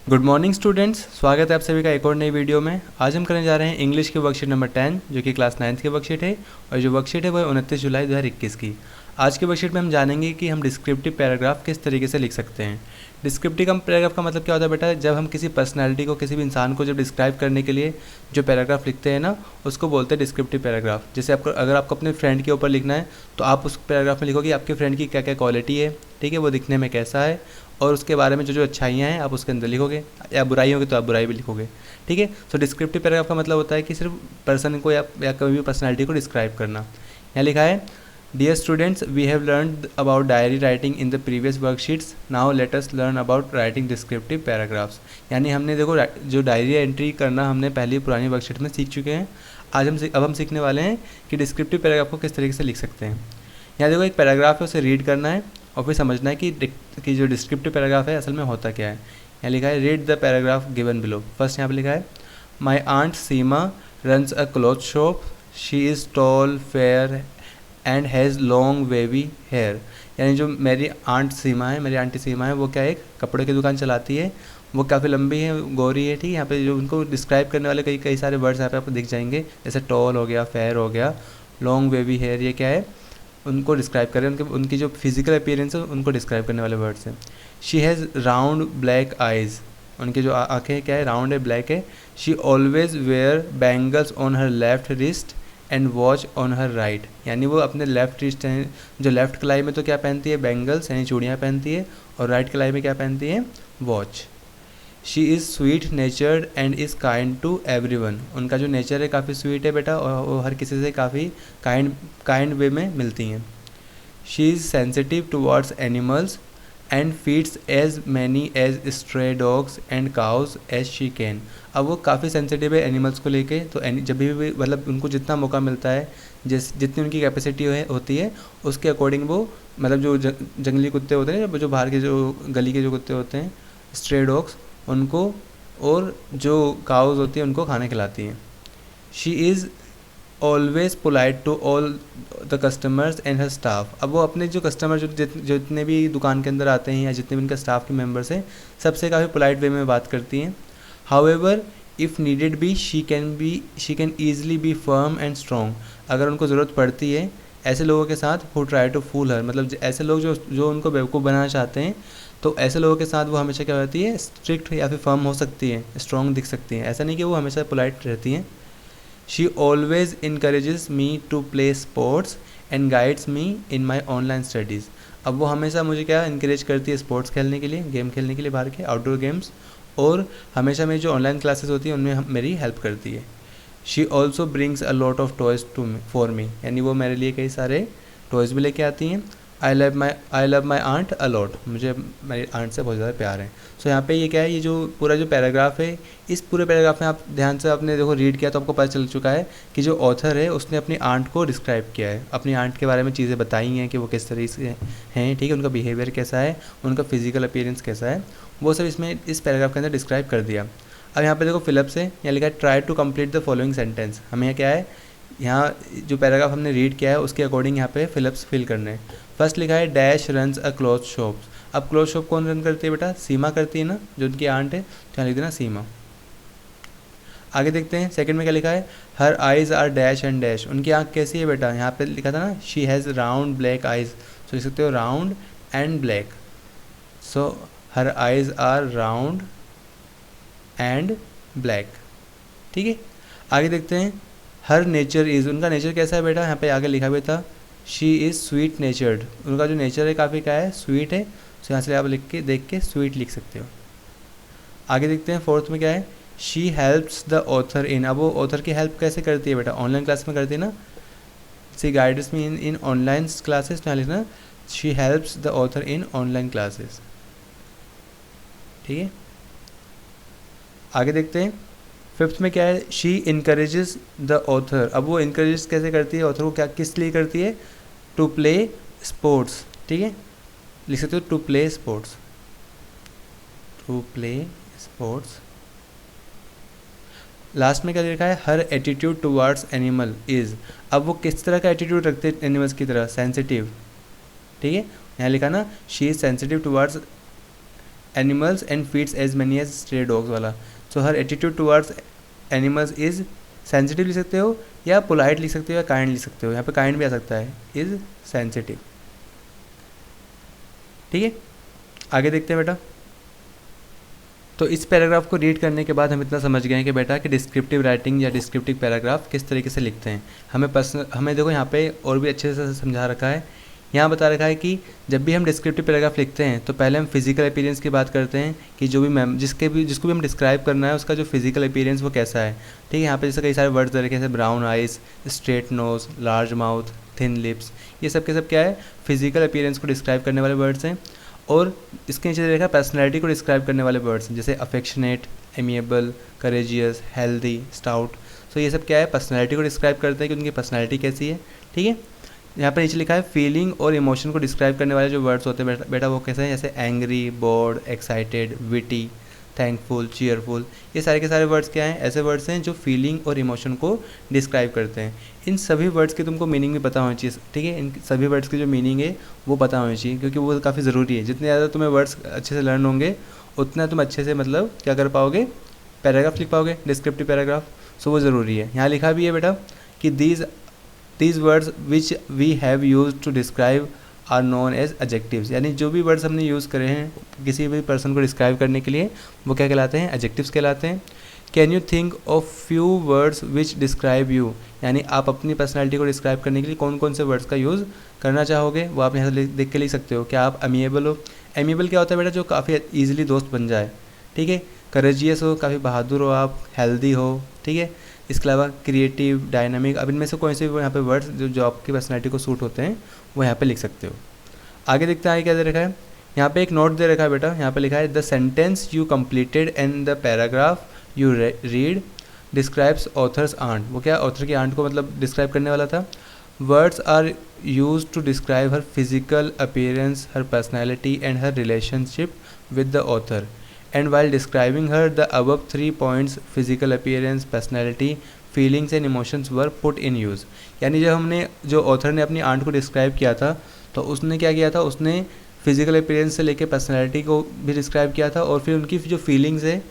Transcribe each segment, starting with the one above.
Good morning students, स्वागत है आप सभी का एक और नई वीडियो में। आज हम करने जा रहे हैं इंग्लिश की वर्कशीट नंबर 10 जो कि क्लास 9th की वर्कशीट है और जो वर्कशीट है वो है 29 जुलाई 2021 की। आज की वर्कशीट में हम जानेंगे कि हम डिस्क्रिप्टिव पैराग्राफ किस तरीके से लिख सकते हैं। डिस्क्रिप्टिव पैराग्राफ का मतलब क्या होता है बेटा, जब हम किसी पर्सनैलिटी को, किसी भी इंसान को जब डिस्क्राइब करने के लिए जो पैराग्राफ लिखते हैं ना, उसको बोलते हैं डिस्क्रिप्टिव पैराग्राफ। जैसे आपको अगर आपको अपने फ्रेंड के ऊपर लिखना है तो आप उस पैराग्राफ में लिखोगे आपके फ्रेंड की क्या क्या क्वालिटी है, ठीक है, वो दिखने में कैसा है, और उसके बारे में जो जो अच्छाइयाँ हैं आप उसके अंदर लिखोगे, या बुराई होगी तो आप बुराई भी लिखोगे, ठीक है। सो डिस्क्रिप्टिव पैराग्राफ का मतलब होता है कि सिर्फ पर्सन को या कोई भी पर्सनैलिटी को डिस्क्राइब करना। यहाँ लिखा है, dear students, we have learned about diary writing in the previous worksheets, now let us learn about writing descriptive paragraphs. यानी हमने देखो जो डायरी एंट्री करना हमने पहली पुरानी वर्कशीट में सीख चुके हैं। आज अब हम सीखने वाले हैं कि डिस्क्रिप्टिव पैराग्राफ को किस तरीके से लिख सकते हैं। यहाँ देखो एक पैराग्राफ है, उसे रीड करना है और फिर समझना है कि जो डिस्क्रिप्टिव पैराग्राफ है असल में होता क्या है। यहाँ लिखा है, read the paragraph given below. First यहाँ पे लिखा है, my aunt Seema runs a cloth shop, she is tall fair and has long wavy hair. यानी जो मेरी आंट सीमा है, मेरी आंटी सीमा है, वो क्या एक कपड़े की दुकान चलाती है, वो काफ़ी लंबी है, गोरी है, ठीक है। यहाँ पे जो उनको डिस्क्राइब करने वाले कई सारे वर्ड्स यहाँ पे आपको दिख जाएंगे, जैसे टॉल हो गया, फेयर हो गया, लॉन्ग वेवी हेयर, ये क्या है, उनको डिस्क्राइब करें, उनकी जो फिजिकल अपीयरेंस है उनको डिस्क्राइब करने वाले वर्ड्स हैं। She has round black eyes, उनकी जो आँखें क्या है, राउंड है, ब्लैक है। She always wear bangles on her left wrist and watch on her right. यानी वो अपने लेफ्ट रिस्ट हैं, जो लेफ्ट कलाई में तो क्या पहनती है, बैंगल्स यानी चूड़ियाँ पहनती है, और राइट कलाई में क्या पहनती है, watch. She is sweet natured and is kind to everyone. उनका जो नेचर है काफ़ी स्वीट है बेटा, और वो हर किसी से काफ़ी काइंड वे में मिलती हैं। She is sensitive towards animals and feeds as many as stray dogs and cows as she can. अब वो काफ़ी सेंसिटिव है एनिमल्स को लेके, तो जब भी मतलब उनको जितना मौका मिलता है, जितनी उनकी कैपेसिटी होती है उसके अकॉर्डिंग वो मतलब जो जंगली कुत्ते होते हैं, जो बाहर के जो गली के जो कुत्ते होते हैं, स्ट्रे डॉग्स, उनको, और जो काउज होती है उनको खाना खिलाती हैं। She is always polite to all the customers and her staff. अब वो अपने जो कस्टमर जितने भी दुकान के अंदर आते हैं या जितने भी उनका स्टाफ के मेम्बर्स हैं, सबसे काफ़ी पोलाइट वे में बात करती हैं। However if needed be she can easily be firm and strong. अगर उनको ज़रूरत पड़ती है ऐसे लोगों के साथ who try to fool her, मतलब ऐसे लोग जो उनको बेवकूफ़ बनाना चाहते हैं, तो ऐसे लोगों के साथ वो हमेशा क्या होती है, स्ट्रिक्ट या फिर फर्म हो सकती है, स्ट्रॉन्ग दिख सकती हैं। ऐसा नहीं कि वो हमेशा पोलाइट रहती हैं। She always encourages me to play sports and guides me in my online studies. अब वो हमेशा मुझे क्या इनकरेज करती है, स्पोर्ट्स खेलने के लिए, गेम खेलने के लिए, बाहर के आउटडोर गेम्स, और हमेशा मेरी जो ऑनलाइन क्लासेस होती हैं उनमें मेरी हेल्प करती है। She also brings a lot of toys for me. यानी वो मेरे लिए कई सारे टॉयज़ भी लेके आती हैं। I love my aunt a lot. मुझे मेरी आंट से बहुत ज़्यादा प्यार है। सो यहाँ पे ये क्या है, ये जो पूरा जो पैराग्राफ है, इस पूरे पैराग्राफ में आप ध्यान से आपने देखो रीड किया तो आपको पता चल चुका है कि जो ऑथर है उसने अपनी आंट को डिस्क्राइब किया है, अपनी आंट के बारे में चीज़ें बताई हैं कि वो किस तरीके से हैं, ठीक है, उनका बिहेवियर कैसा है, उनका फिजिकल अपीयरेंस कैसा है, वो सब इसमें इस पैराग्राफ के अंदर डिस्क्राइब कर दिया। अब यहाँ पे देखो फिलअप से यहाँ लिखा है, try to complete the following sentence. हमें क्या है, यहाँ जो पैराग्राफ हमने रीड किया है उसके अकॉर्डिंग यहाँ पे फिलअप्स फिल करने हैं। फर्स्ट लिखा है, dash runs a cloth shop. अब क्लॉथ शॉप कौन रन करती है बेटा, सीमा करती है ना, जो उनकी आंट है, तो यहाँ लिख देना सीमा। आगे देखते हैं सेकंड में क्या लिखा है, her eyes are dash and dash. उनकी आँख कैसी है बेटा, यहाँ पे लिखा था ना, she has round black eyes, तो लिख सकते हो round and black. So her eyes are round and black, ठीक है। आगे देखते हैं, हर नेचर इज़, उनका नेचर कैसा है बेटा, यहाँ पे आगे लिखा हुआ था, शी इज़ स्वीट नेचर्ड। उनका जो नेचर है काफ़ी क्या है, स्वीट है। तो यहाँ से आप लिख के देख के स्वीट लिख सकते हो। आगे देखते हैं फोर्थ में क्या है, शी हेल्प्स द ऑथर इन। अब वो ऑथर की हेल्प कैसे करती है बेटा, ऑनलाइन क्लास में करती है ना, सी गाइड्स मी इन ऑनलाइन क्लासेस। तो यहाँ लिखना, she helps the author in online classes, ठीक है। आगे देखते हैं फिफ्थ में क्या है, शी इनकरेजेस द ऑथर। अब वो इनकरेज कैसे करती है ऑथर को, क्या किस लिए करती है, टू प्ले स्पोर्ट्स, ठीक है, लिख सकते हो to play sports, to play sports. Last में क्या लिखा है, her attitude towards animal is. अब वो किस तरह का एटीट्यूड रखते हैं एनिमल्स की तरह, सेंसिटिव, ठीक है। यहाँ लिखा ना, she is sensitive towards animals and feeds as many as stray dogs वाला। So her attitude towards animals is sensitive लिख सकते हो या पोलाइट लिख सकते हो या काइंड लिख सकते हो। यहाँ पे काइंड भी आ सकता है, इज़ सेंसिटिव। ठीक है, आगे देखते हैं बेटा। तो इस पैराग्राफ को रीड करने के बाद हम इतना समझ गए हैं कि बेटा कि डिस्क्रिप्टिव राइटिंग या डिस्क्रिप्टिव पैराग्राफ किस तरीके से लिखते हैं। हमें देखो यहाँ पे और भी अच्छे से समझा रखा है। यहाँ बता रखा है कि जब भी हम डिस्क्रिप्टिव पैराग्राफ लिखते हैं तो पहले हम फिजिकल अपीयरेंस की बात करते हैं कि जो भी जिसको भी हम डिस्क्राइब करना है उसका जो फिजिकल अपीयरेंस वो कैसा है। ठीक है, यहाँ पे जैसे कई सारे वर्ड्स दे रखे हैं, जैसे brown eyes, straight nose, large mouth, thin lips, ये सब के सब क्या है, फिजिकल अपीयरेंस को डिस्क्राइब करने वाले वर्ड्स हैं। और इसके नीचे देखा पर्सनैलिटी को डिस्क्राइब करने वाले वर्ड्स हैं, जैसे affectionate, amiable, courageous, healthy, stout. So ये सब क्या है, पर्सनैलिटी को डिस्क्राइब करते हैं कि उनकी पर्सनैलिटी कैसी है। ठीक है, यहाँ पर नीचे लिखा है फीलिंग और इमोशन को डिस्क्राइब करने वाले जो वर्ड्स होते हैं बेटा वो कैसे हैं, जैसे angry, board, excited, witty, thankful, cheerful. ये सारे के सारे वर्ड्स क्या हैं, ऐसे वर्ड्स हैं जो फीलिंग और इमोशन को डिस्क्राइब करते हैं। इन सभी वर्ड्स की तुमको मीनिंग भी पता होनी चाहिए। ठीक है, इन सभी वर्ड्स की जो मीनिंग है वो पता होनी चाहिए, क्योंकि वो काफ़ी ज़रूरी है। जितने ज़्यादा तुम्हें वर्ड्स अच्छे से लर्न होंगे उतना तुम अच्छे से मतलब क्या कर पाओगे, पैराग्राफ लिख पाओगे, डिस्क्रिप्टिव पैराग्राफ। सो वो ज़रूरी है। यहाँ लिखा भी है बेटा कि these words which we have used to describe are known as adjectives। यानी जो भी वर्ड्स हमने यूज़ करे हैं किसी भी पर्सन को डिस्क्राइब करने के लिए वो क्या कहलाते हैं, एडजेक्टिव्स कहलाते हैं। Can you think of few words which describe you, यानी आप अपनी पर्सनैलिटी को डिस्क्राइब करने के लिए कौन कौन से वर्ड्स का यूज़ करना चाहोगे, वो आप यहाँ से देख के लिख सकते हो। क्या आप अमीएबल हो, अमीएबल क्या होता है बेटा, जो काफ़ी ईजिली दोस्त बन जाए। ठीक है, करेजियस हो, काफ़ी बहादुर हो आप, हेल्दी हो। ठीक है, इसके अलावा क्रिएटिव, डायनामिक, अब इनमें से कोई से भी यहाँ पे वर्ड्स जो आपकी पर्सनैलिटी को सूट होते हैं वो यहाँ पे लिख सकते हो। आगे देखते हैं आगे क्या दे रखा है। यहाँ पे एक नोट दे रखा है बेटा, यहाँ पे लिखा है the sentence you completed and the paragraph you read describes author's aunt. वो क्या, ऑथर की आंट को मतलब डिस्क्राइब करने वाला था। Words are use to describe her physical appearance, her personality and her relationship with the author. And while describing her, the above 3 points physical appearance, personality, feelings and emotions were put in use। यानी जब हमने जो author ने अपनी aunt को describe किया था तो उसने क्या किया था, उसने फिजिकल अपीयरेंस से लेकर पर्सनैलिटी को भी डिस्क्राइब किया था और फिर उनकी जो फीलिंग्स है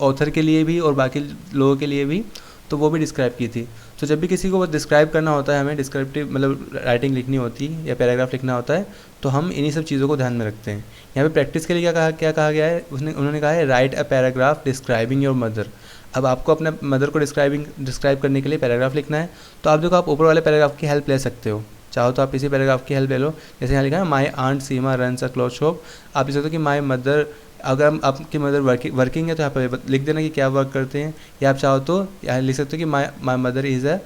ऑथर के लिए भी और बाकी लोगों के लिए भी तो वो भी डिस्क्राइब की थी। तो जब भी किसी को डिस्क्राइब करना होता है, हमें डिस्क्रिप्टिव मतलब राइटिंग लिखनी होती है या पैराग्राफ लिखना होता है तो हम इन्हीं सब चीज़ों को ध्यान में रखते हैं। यहाँ पे प्रैक्टिस के लिए क्या कहा गया है, उन्होंने कहा है right a paragraph describing your mother. अब आपको अपने मदर को डिस्क्राइब करने के लिए पैराग्राफ लिखना है तो आप देखो आप ऊपर वाले पैराग्राफ की हेल्प ले सकते हो। चाहो तो आप इसी पैराग्राफ की हेल्प ले लो। जैसे यहाँ लिखा है my aunt Seema runs a cloth shop, आप लिख सकते हो कि माई मदर, अगर आपकी मदर वर्किंग है तो यहाँ पर लिख देना कि क्या वर्क करते हैं, या आप चाहो तो यहाँ लिख सकते हो कि my mother is a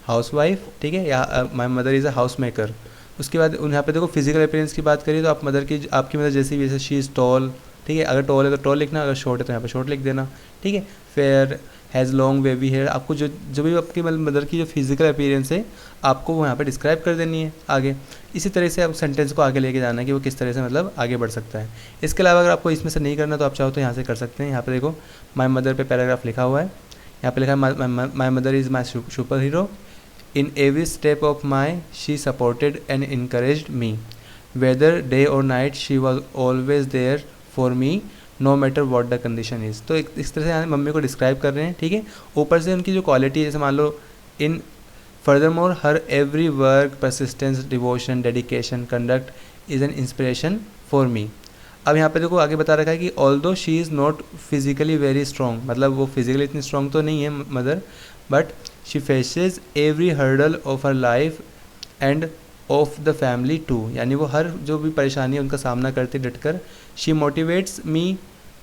house wife. ठीक है, या my mother is a house maker. उसके बाद यहाँ पे देखो फिजिकल अपीयरेंस की बात करिए तो आप आपकी मदर जैसी भी, जैसे शी इज़ टॉल। ठीक है, अगर टॉल है तो टॉल लिखना, अगर शॉर्ट है तो यहाँ पे शॉर्ट लिख देना। ठीक है, fair, has long wavy hair. आपको जो भी आपकी मदर की जो फिजिकल अपीयरेंस है आपको वो यहाँ पे डिस्क्राइब कर देनी है आगे। इसी तरह से आप सेंटेंस को आगे लेके जाना है कि वो किस तरह से मतलब आगे बढ़ सकता है। इसके अलावा अगर आपको इसमें से नहीं करना तो आप चाहो तो यहाँ से कर सकते हैं। यहाँ पे देखो माई मदर पे पैराग्राफ लिखा हुआ है, यहाँ पे लिखा है my mother is my super hero. In every step of she supported and encouraged me. Whether day or night, she was always there for me, no matter what the condition is। तो इस तरह से यहाँ mummy को describe कर रहे हैं। ठीक है, ऊपर से उनकी जो क्वालिटी है, जैसे मान लो in furthermore her every work, persistence, devotion, dedication, conduct is an inspiration for me. अब यहाँ पे देखो आगे बता रखा है कि although she is not physically very strong, मतलब वो फिजिकली इतनी स्ट्रॉन्ग तो नहीं है mother, but she faces every hurdle of her life and of the family too. यानी वो हर जो भी परेशानी है उनका सामना करती डटकर। She motivates me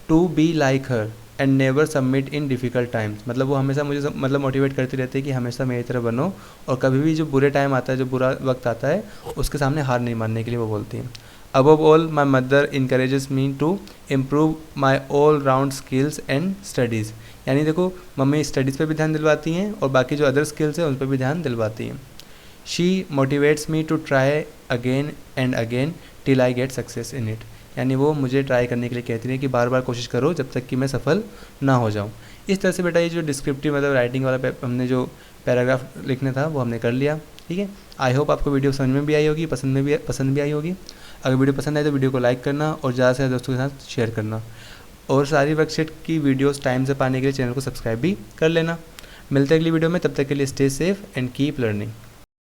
to be like her and never submit in difficult times. मतलब वो हमेशा मुझे मतलब मोटिवेट करती रहती है कि हमेशा मेरी तरह बनो और कभी भी जो बुरे टाइम आता है, जो बुरा वक्त आता है उसके सामने हार नहीं मानने के लिए वो बोलती हैं। Above all, my mother encourages me to improve my all-round skills and studies। यानी देखो मम्मी स्टडीज़ पे भी ध्यान दिलवाती हैं और बाकी जो अदर स्किल्स हैं उन पर भी ध्यान दिलवाती हैं। She motivates me to try again and again till I get success in it। यानी वो मुझे ट्राई करने के लिए कहती है कि बार बार कोशिश करो जब तक कि मैं सफल ना हो जाऊँ। इस तरह से बेटा ये जो डिस्क्रिप्टिव मतलब राइटिंग वाला हमने जो पैराग्राफ लिखना था वो हमने कर लिया। ठीक है। आई होप आपको वीडियो समझ में भी आई होगी, पसंद भी आई होगी। अगर वीडियो पसंद आए तो वीडियो को लाइक करना और ज़्यादा से ज़्यादा दोस्तों के साथ शेयर करना, और सारी वर्कशीट की वीडियोस टाइम से पाने के लिए चैनल को सब्सक्राइब भी कर लेना। मिलते हैं अगली वीडियो में, तब तक के लिए stay safe and keep learning.